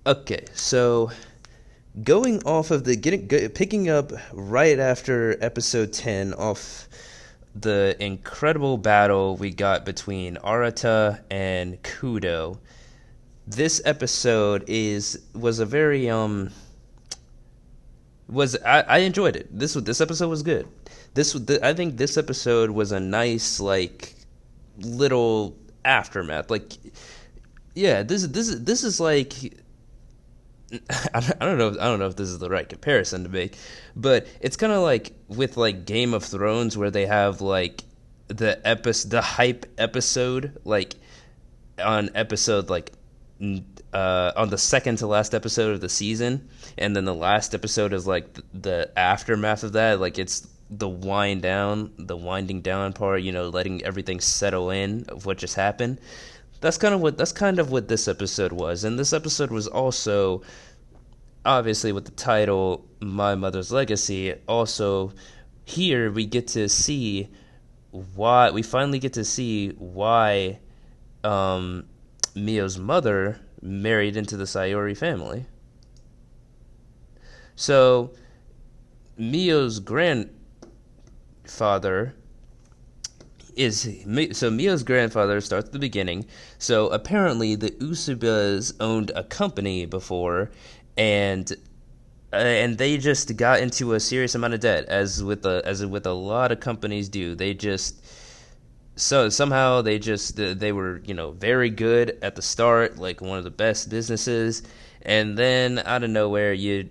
Okay, so going off of picking up right after episode 10 off the incredible battle we got between Arata and Kudo. This episode is was a very was I enjoyed it. This episode was good. I think this episode was a nice like little aftermath. Like yeah, this is like I don't know if this is the right comparison to make, but it's kind of like with like Game of Thrones where they have like the hype episode like on episode like on the second to last episode of the season, and then the last episode is like the aftermath of that. Like it's the winding down part. You know, letting everything settle in of what just happened. That's kind of what this episode was, and this episode was also obviously with the title My Mother's Legacy. Also, here we finally get to see why Mio's mother married into the Sayori family. So Mio's grandfather Mio's grandfather starts at the beginning. So apparently the Usubas owned a company before, and they just got into a serious amount of debt, as with a lot of companies do. They just so somehow they were very good at the start, like one of the best businesses, and then out of nowhere, you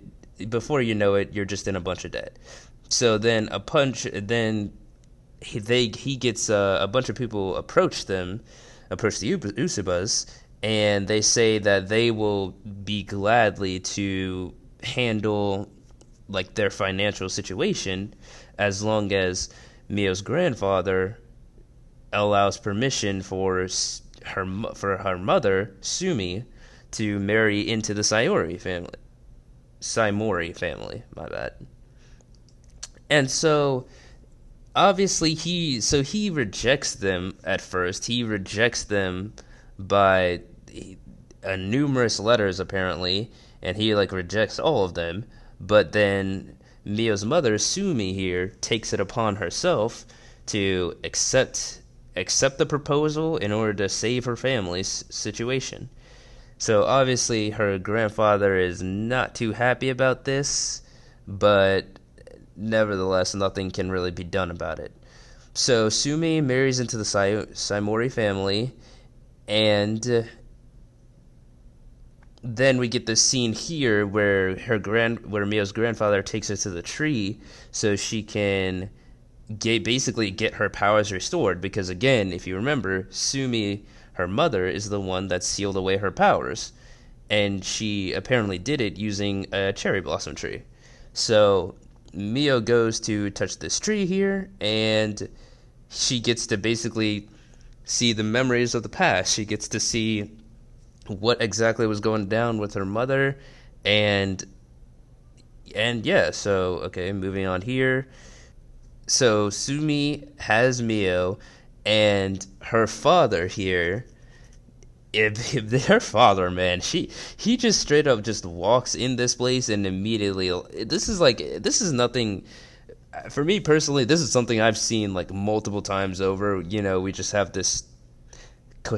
before you know it, you're just in a bunch of debt. So then he gets a bunch of people approach the Usubas, and they say that they will be gladly to handle like their financial situation as long as Mio's grandfather allows permission for her mother Sumi to marry into the Saimori family. My bad. And so obviously he rejects them at first. He rejects them by numerous letters apparently, and he like rejects all of them. But then Mio's mother Sumi here takes it upon herself to accept the proposal in order to save her family's situation. So obviously her grandfather is not too happy about this, but nevertheless nothing can really be done about it. So Sumi marries into the Saimori family, and then we get this scene here where where Mio's grandfather takes her to the tree so she can basically get her powers restored, because again, if you remember, Sumi, her mother, is the one that sealed away her powers, and she apparently did it using a cherry blossom tree. So Mio goes to touch this tree here, and she gets to basically see the memories of the past. She gets to see what exactly was going down with her mother, and yeah. So okay, moving on here. So Sumi has Mio, and her father here. If her father, man, he just straight up just walks in this place and immediately. This is nothing. For me personally, this is something I've seen like multiple times over. You know, we just have this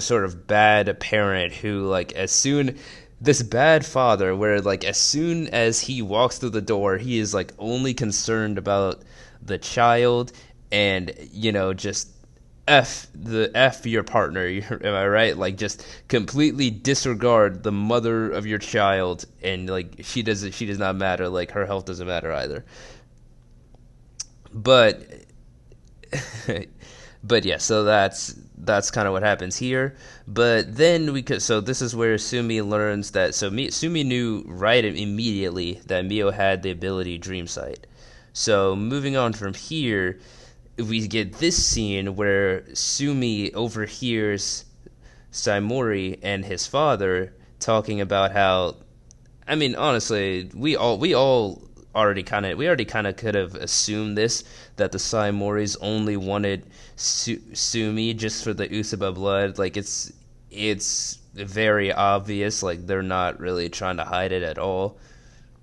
sort of bad parent who like as soon this bad father where like as soon as he walks through the door, he is like only concerned about the child, and just f your partner. Am I right? Like just completely disregard the mother of your child, and like she does not matter. Like her health doesn't matter either. But but yeah, so that's kind of what happens here. But then we could so this is where Sumi learns that Sumi knew right immediately that Mio had the ability Dream Sight. So moving on from here, we get this scene where Sumi overhears Saimori and his father talking about how, I mean, honestly, we all already kind of could have assumed this, that the Saimoris only wanted Sumi just for the Usuba blood. Like it's very obvious. Like they're not really trying to hide it at all.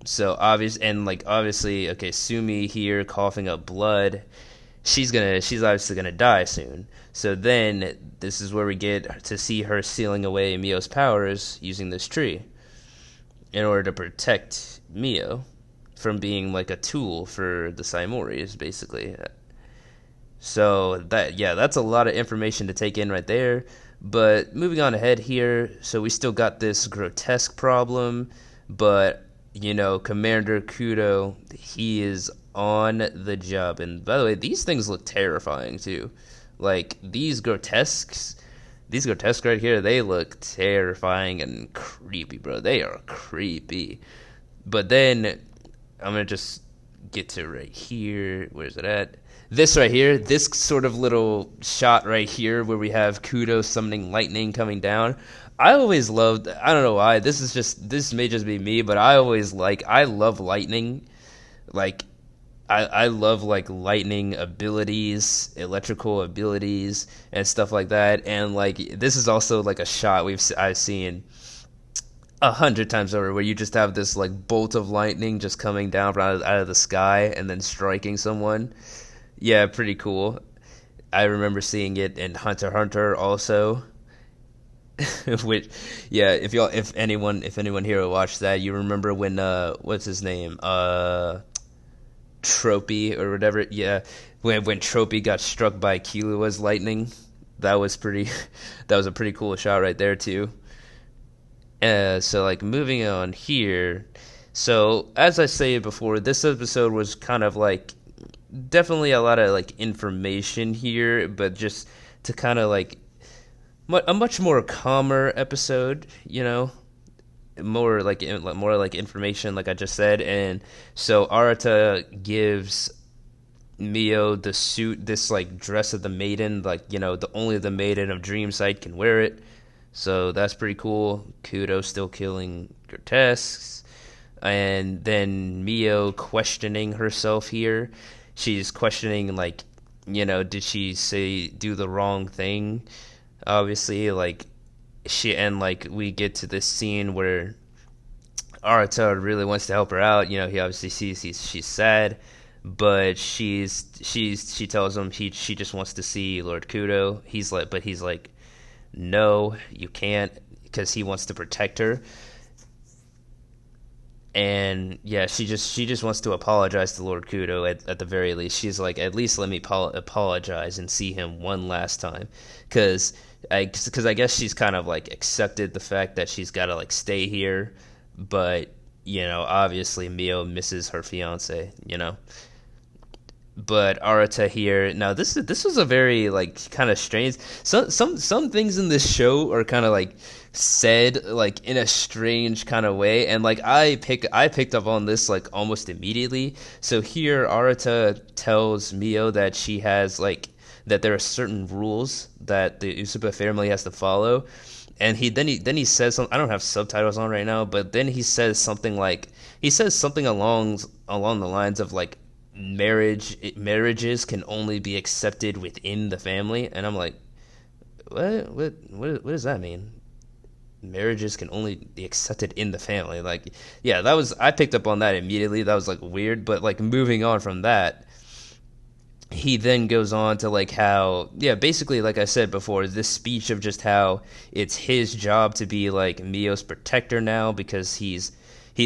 So obvious and like obviously, okay, Sumi here coughing up blood. She's obviously gonna die soon. So then this is where we get to see her sealing away Mio's powers using this tree in order to protect Mio from being like a tool for the Saimoris, basically. So that yeah, that's a lot of information to take in right there. But moving on ahead here, so we still got this grotesque problem, but Commander Kudo, he is on the job. And by the way, these things look terrifying too. Like these grotesques right here, they look terrifying and creepy, bro. They are creepy. But then I'm gonna just get to right here. Where's it at? This right here, this sort of little shot right here where we have Kudo summoning lightning coming down. I always loved, I don't know why, this may just be me, but I love lightning. Like, I love like lightning abilities, electrical abilities, and stuff like that. And like, this is also like a shot I've seen 100 times over where you just have this like bolt of lightning just coming down out of the sky and then striking someone. Yeah, pretty cool. I remember seeing it in Hunter x Hunter also. Which, yeah, if anyone here will watch that, you remember when what's his name, Tropy or whatever. Yeah, when Tropy got struck by Killua's lightning, that was pretty. That was a pretty cool shot right there too. So like moving on here. So as I said before, this episode was kind of like definitely a lot of like information here, but just to kind of like a much more calmer episode, more like information, like I just said. And so Arata gives Mio the suit, this like dress of the maiden, like the only the maiden of Dreamsight can wear it. So that's pretty cool. Kudo still killing grotesques. And then Mio questioning herself here. She's questioning like, did she say do the wrong thing? Obviously, like like we get to this scene where Arata really wants to help her out. He obviously sees she's sad, but she tells him she just wants to see Lord Kudo. He's like, no, you can't, because he wants to protect her. And yeah, she just wants to apologize to Lord Kudo at the very least. She's like, at least let me apologize and see him one last time, because I guess she's kind of like accepted the fact that she's got to like stay here, but obviously Mio misses her fiance. But Arata here, now this was a very like kind of strange. Some things in this show are kind of like said like in a strange kind of way, and like I picked up on this like almost immediately. So here Arata tells Mio that she has like that there are certain rules that the Usopp family has to follow, and he says something. I don't have subtitles on right now, but then he says something along the lines of like marriages can only be accepted within the family. And I'm like, what does that mean? Marriages can only be accepted in the family. Like, yeah, I picked up on that immediately. That was like weird. But like moving on from that, he then goes on to like how, yeah, basically like I said before, this speech of just how it's his job to be like Mio's protector now, because he's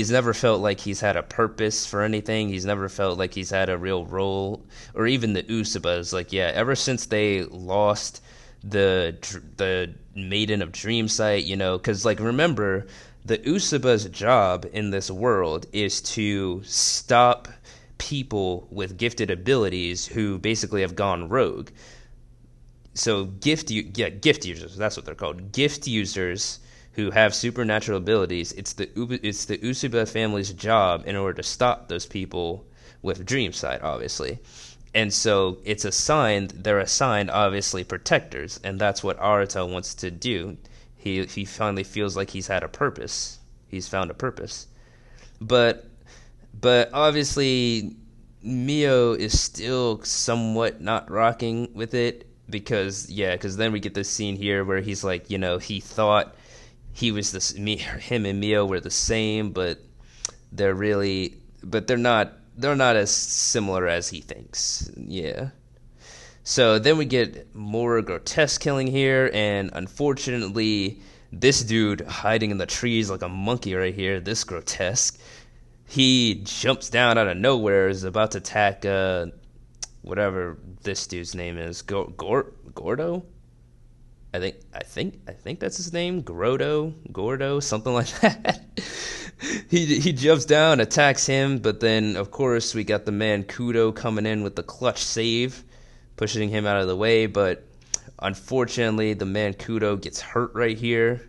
never felt like he's had a purpose for anything. He's never felt like he's had a real role. Or even the Usopp's, like, yeah, ever since they lost the Maiden of Dreamsight, because like remember, the Usopp's job in this world is to stop people with gifted abilities who basically have gone rogue. So gift users, that's what they're called. Gift users who have supernatural abilities. It's the Usopp family's job in order to stop those people with Dreamsight, obviously. And so they're assigned obviously protectors, and that's what Arata wants to do. He finally feels like he's had a purpose. He's found a purpose. But obviously Mio is still somewhat not rocking with it, because then we get this scene here where he's like, he thought him and Mio were the same, but they're not as similar as he thinks. Yeah. So then we get more grotesque killing here, and unfortunately, this dude hiding in the trees like a monkey right here, this grotesque, he jumps down out of nowhere, is about to attack whatever this dude's name is, Gordo. I think that's his name, Gordo, something like that. He jumps down, attacks him, but then of course we got the man Kudo coming in with the clutch save, pushing him out of the way. But unfortunately, the man Kudo gets hurt right here.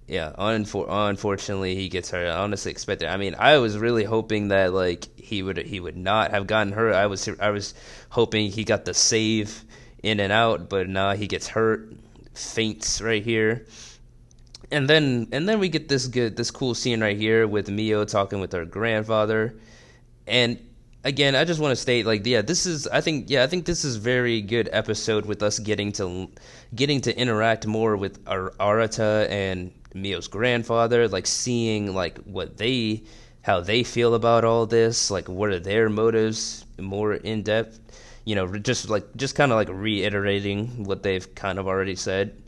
Yeah, unfortunately he gets hurt. I honestly expected. I mean, I was really hoping that like he would not have gotten hurt. I was hoping he got the save in and out, but nah, he gets hurt, faints right here. And then we get this cool scene right here with Mio talking with her grandfather. And again, I just want to state, like, yeah, I think this is very good episode with us getting to interact more with Arata and Mio's grandfather, like seeing like how they feel about all this, like what are their motives more in depth, just kind of like reiterating what they've kind of already said.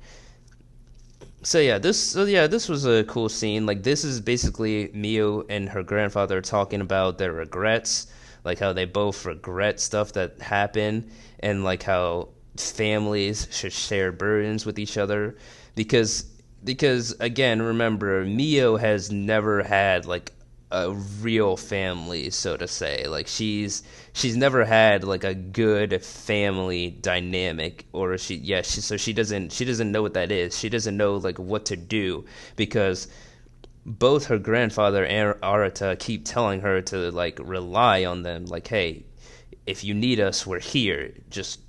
So this was a cool scene. Like, this is basically Mio and her grandfather talking about their regrets, like how they both regret stuff that happened, and like how families should share burdens with each other, because again, remember, Mio has never had like a real family, so to say. Like, she's never had like a good family dynamic, or she doesn't know what that is. She doesn't know like what to do, because both her grandfather and Arata keep telling her to like rely on them, like, hey, if you need us, we're here, just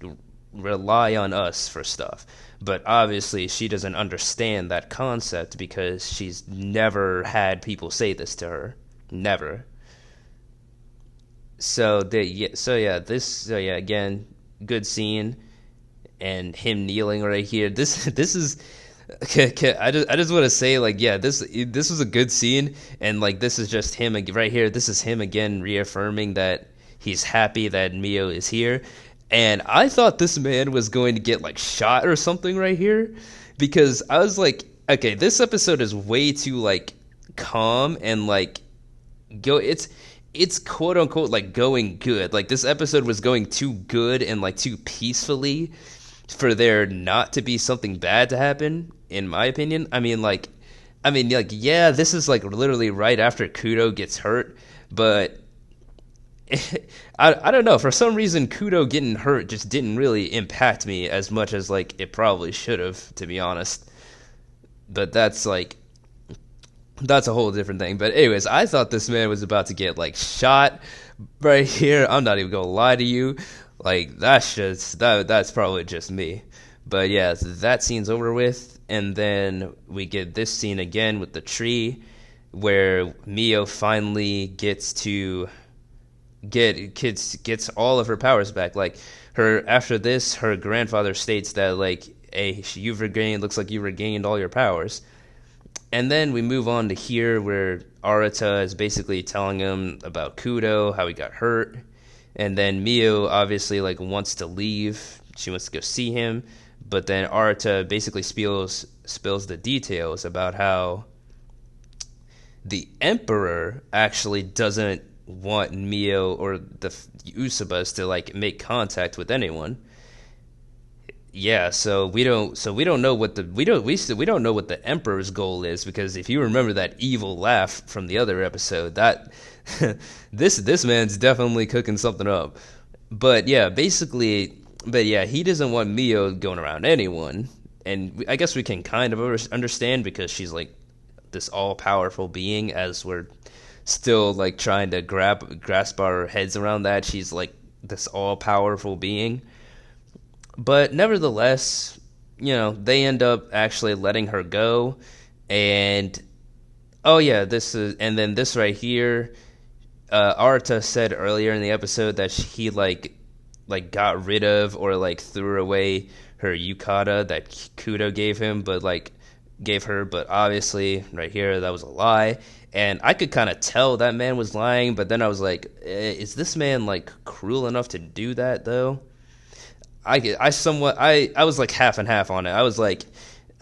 rely on us for stuff. But obviously she doesn't understand that concept, because she's never had people say this to her. Never. Again, good scene, and him kneeling right here. This is. Okay, I just want to say, like, yeah, this was a good scene, and like this is just him right here. This is him again reaffirming that he's happy that Mio is here, and I thought this man was going to get like shot or something right here, because I was like, okay, this episode is way too like calm and like it's quote unquote like going good. Like, this episode was going too good and like too peacefully for there not to be something bad to happen, in my opinion. I mean, yeah, this is like literally right after Kudo gets hurt, but I don't know. For some reason, Kudo getting hurt just didn't really impact me as much as like it probably should have, to be honest. But that's a whole different thing. But anyways, I thought this man was about to get like shot right here. I'm not even gonna lie to you. Like, that's probably just me. But yeah, that scene's over with, and then we get this scene again with the tree, where Mio finally gets all of her powers back. Like, after this, her grandfather states that like, hey, looks like you regained all your powers. And then we move on to here, where Arata is basically telling him about Kudo, how he got hurt. And then Mio obviously like wants to leave. She wants to go see him, but then Arata basically spills the details about how the Emperor actually doesn't want Mio or the Usabas to like make contact with anyone. Yeah, so we don't know what the Emperor's goal is, because if you remember that evil laugh from the other episode, that this man's definitely cooking something up. But yeah, he doesn't want Mio going around anyone, and I guess we can kind of understand, because she's like this all-powerful being, as we're still like trying to grasp our heads around that. She's like this all-powerful being. But nevertheless, they end up actually letting her go. And this right here, Arata said earlier in the episode that he like like got rid of or like threw away her yukata that Kudo gave him, but like gave her, but obviously right here that was a lie. And I could kind of tell that man was lying, but then I was like, is this man like cruel enough to do that though? I was like half and half on it. I was like,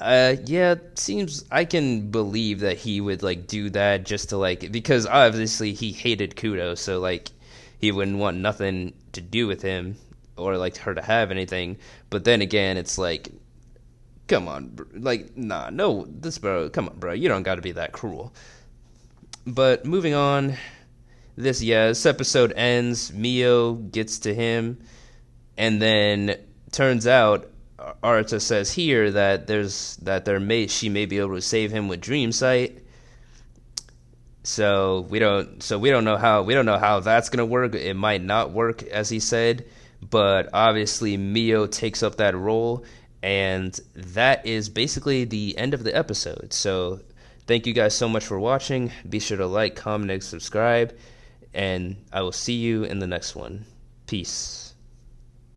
yeah, seems I can believe that he would like do that just to like, because obviously he hated Kudo, so like he wouldn't want nothing to do with him or like her to have anything. But then again, it's like, come on, like nah, no, this bro, come on, bro, you don't got to be that cruel. But moving on, this episode ends. Mio gets to him, and then turns out Arata says here that she may be able to save him with Dream Sight. So we don't know how that's gonna work. It might not work as he said, but obviously Mio takes up that role, and that is basically the end of the episode. So thank you guys so much for watching. Be sure to like, comment, and subscribe, and I will see you in the next one. Peace.